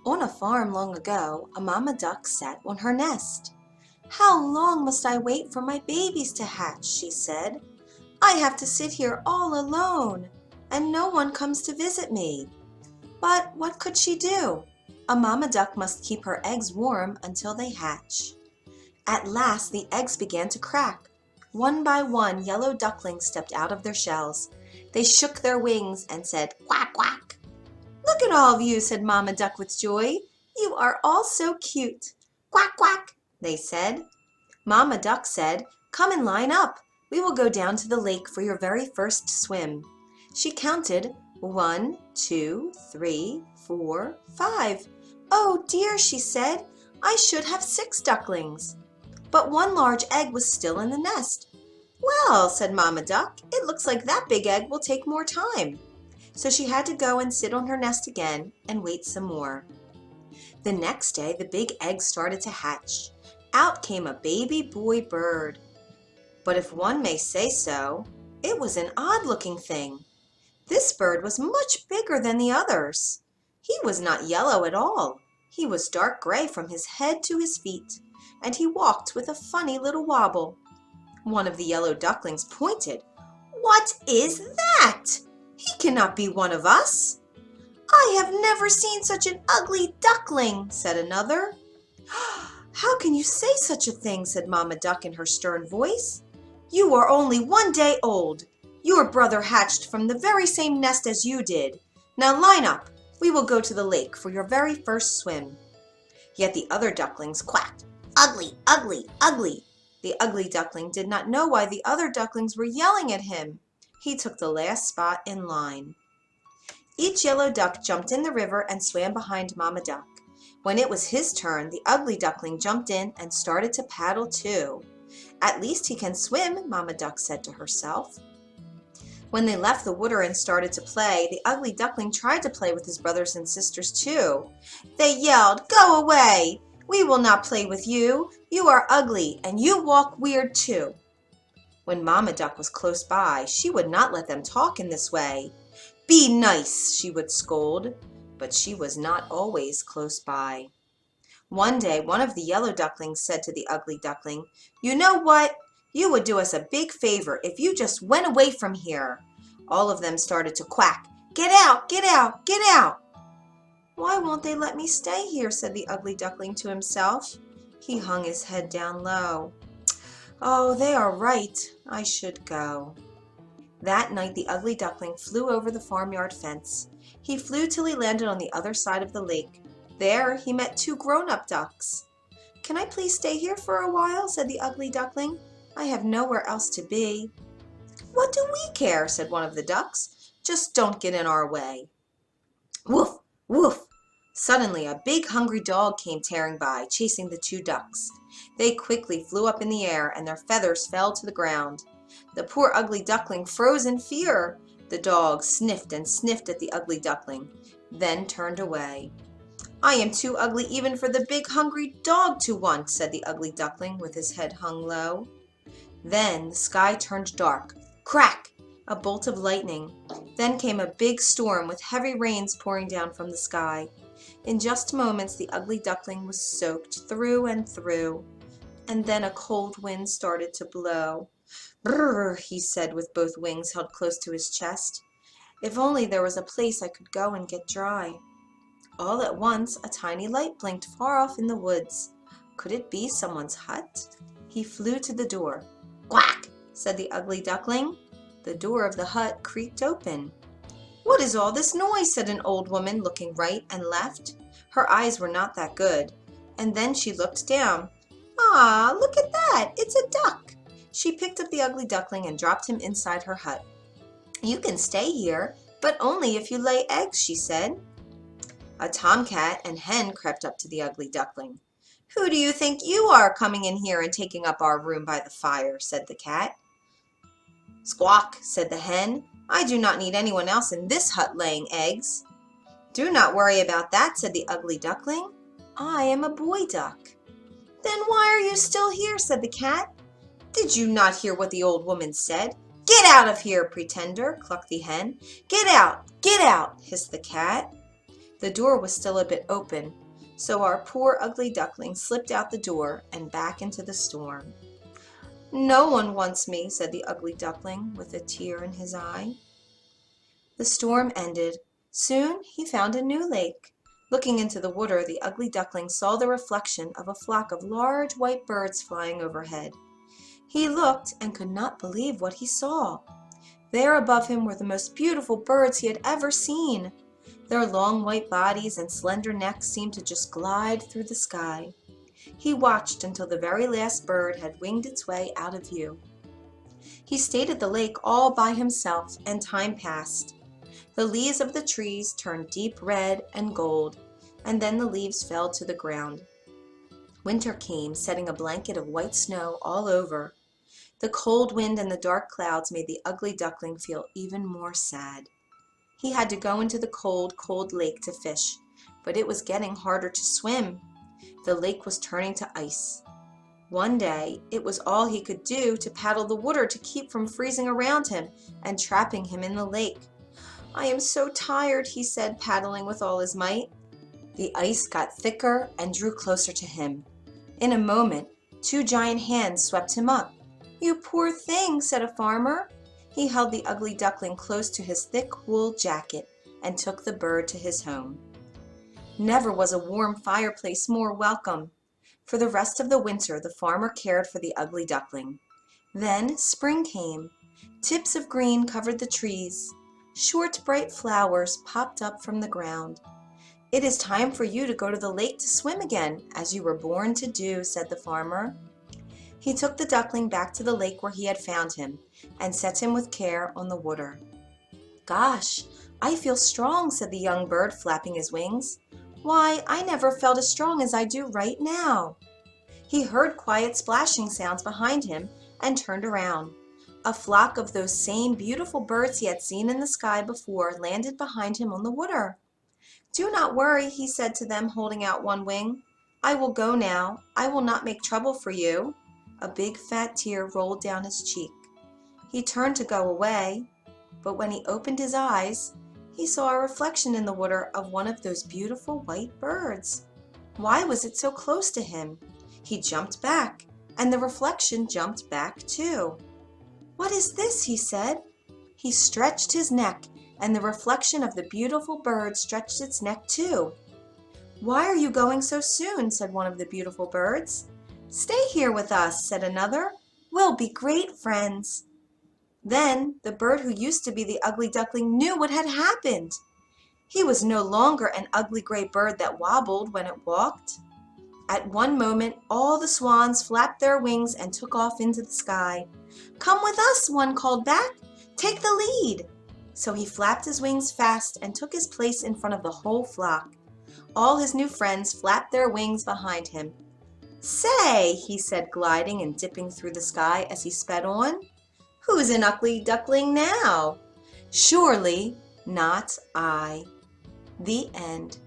On a farm long ago, a mama duck sat on her nest. "How long must I wait for my babies to hatch?" she said. "I have to sit here all alone, and no one comes to visit me." But what could she do? A mama duck must keep her eggs warm until they hatch. At last the eggs began to crack. One by one, yellow ducklings stepped out of their shells. They shook their wings and said, "Quack, quack." "Look at all of you," said Mama Duck with joy. "You are all so cute." "Quack, quack," they said. Mama Duck said, "Come and line up. We will go down to the lake for your very first swim." She counted 1, 2, 3, 4, 5. "Oh dear," she said, "I should have 6 ducklings." But one large egg was still in the nest. "Well," said Mama Duck, "it looks like that big egg will take more time." So she had to go and sit on her nest again and wait some more. The next day the big egg started to hatch. Out came a baby boy bird. But if one may say so, it was an odd-looking thing. This bird was much bigger than the others. He was not yellow at all. He was dark gray from his head to his feet, and he walked with a funny little wobble. One of the yellow ducklings pointed. "What is that? He cannot be one of us." "I have never seen such an ugly duckling," said another. "How can you say such a thing?" said Mama Duck in her stern voice. "You are only 1 day old. Your brother hatched from the very same nest as you did. Now line up. We will go to the lake for your very first swim." Yet the other ducklings quacked, "Ugly, ugly, ugly." The ugly duckling did not know why the other ducklings were yelling at him. He took the last spot in line. Each yellow duck jumped in the river and swam behind Mama Duck. When it was his turn, the ugly duckling jumped in and started to paddle too. "At least he can swim," Mama Duck said to herself. When they left the water and started to play, the ugly duckling tried to play with his brothers and sisters too. They yelled, "Go away! We will not play with you. You are ugly and you walk weird too." When Mama Duck was close by, she would not let them talk in this way. "Be nice," she would scold, but she was not always close by. One day, one of the yellow ducklings said to the ugly duckling, "You know what? You would do us a big favor if you just went away from here." All of them started to quack, "Get out, get out, get out." "Why won't they let me stay here?" said the ugly duckling to himself. He hung his head down low. "Oh, they are right. I should go." That night the ugly duckling flew over the farmyard fence. He flew till he landed on the other side of the lake. There he met 2 grown-up ducks. "Can I please stay here for a while?" said the ugly duckling. "I have nowhere else to be." "What do we care?" said one of the ducks. "Just don't get in our way." Woof, woof! Suddenly a big hungry dog came tearing by, chasing the 2 ducks. They quickly flew up in the air, and their feathers fell to the ground. The poor ugly duckling froze in fear. The dog sniffed and sniffed at the ugly duckling, then turned away. "I am too ugly even for the big hungry dog to want," said the ugly duckling with his head hung low. Then the sky turned dark. Crack! A bolt of lightning. Then came a big storm with heavy rains pouring down from the sky. In just moments the ugly duckling was soaked through and through. And then a cold wind started to blow. "Brrr," he said with both wings held close to his chest. "If only there was a place I could go and get dry." All at once a tiny light blinked far off in the woods. Could it be someone's hut? He flew to the door. "Quack!" said the ugly duckling. The door of the hut creaked open. "What is all this noise?" said an old woman, looking right and left. Her eyes were not that good. And then she looked down. "Ah, look at that! It's a duck!" She picked up the ugly duckling and dropped him inside her hut. "You can stay here, but only if you lay eggs," she said. A tomcat and hen crept up to the ugly duckling. "Who do you think you are, coming in here and taking up our room by the fire?" said the cat. "Squawk," said the hen. "I do not need anyone else in this hut laying eggs." "Do not worry about that," said the ugly duckling. "I am a boy duck." "Then why are you still here?" said the cat. "Did you not hear what the old woman said?" "Get out of here, pretender," clucked the hen. Get out, hissed the cat. The door was still a bit open, so our poor ugly duckling slipped out the door and back into the storm. "No one wants me," said the ugly duckling with a tear in his eye. The storm ended. Soon he found a new lake. Looking into the water, the ugly duckling saw the reflection of a flock of large white birds flying overhead. He looked and could not believe what he saw. There above him were the most beautiful birds he had ever seen. Their long white bodies and slender necks seemed to just glide through the sky. He watched until the very last bird had winged its way out of view. He stayed at the lake all by himself, and time passed. The leaves of the trees turned deep red and gold, and then the leaves fell to the ground. Winter came, setting a blanket of white snow all over. The cold wind and the dark clouds made the ugly duckling feel even more sad. He had to go into the cold, cold lake to fish, but it was getting harder to swim. The lake was turning to ice. One day, it was all he could do to paddle the water to keep from freezing around him and trapping him in the lake. "I am so tired," he said, paddling with all his might. The ice got thicker and drew closer to him. In a moment, two giant hands swept him up. "You poor thing," said a farmer. He held the ugly duckling close to his thick wool jacket and took the bird to his home. Never was a warm fireplace more welcome. For the rest of the winter, the farmer cared for the ugly duckling. Then spring came. Tips of green covered the trees. Short, bright flowers popped up from the ground. "It is time for you to go to the lake to swim again, as you were born to do," said the farmer. He took the duckling back to the lake where he had found him and set him with care on the water. "Gosh, I feel strong," said the young bird, flapping his wings. "Why, I never felt as strong as I do right now." He heard quiet splashing sounds behind him and turned around. A flock of those same beautiful birds he had seen in the sky before landed behind him on the water. "Do not worry," he said to them, holding out one wing. "I will go now. I will not make trouble for you." A big fat tear rolled down his cheek. He turned to go away, but when he opened his eyes, he saw a reflection in the water of one of those beautiful white birds. Why was it so close to him? He jumped back, and the reflection jumped back too. "What is this?" he said. He stretched his neck, and the reflection of the beautiful bird stretched its neck too. "Why are you going so soon?" said one of the beautiful birds. "Stay here with us," said another. "We'll be great friends." Then the bird who used to be the ugly duckling knew what had happened. He was no longer an ugly gray bird that wobbled when it walked. At one moment, all the swans flapped their wings and took off into the sky. "Come with us," one called back. "Take the lead." So he flapped his wings fast and took his place in front of the whole flock. All his new friends flapped their wings behind him. "Say," he said, gliding and dipping through the sky as he sped on, "who's an ugly duckling now? Surely not I." The end.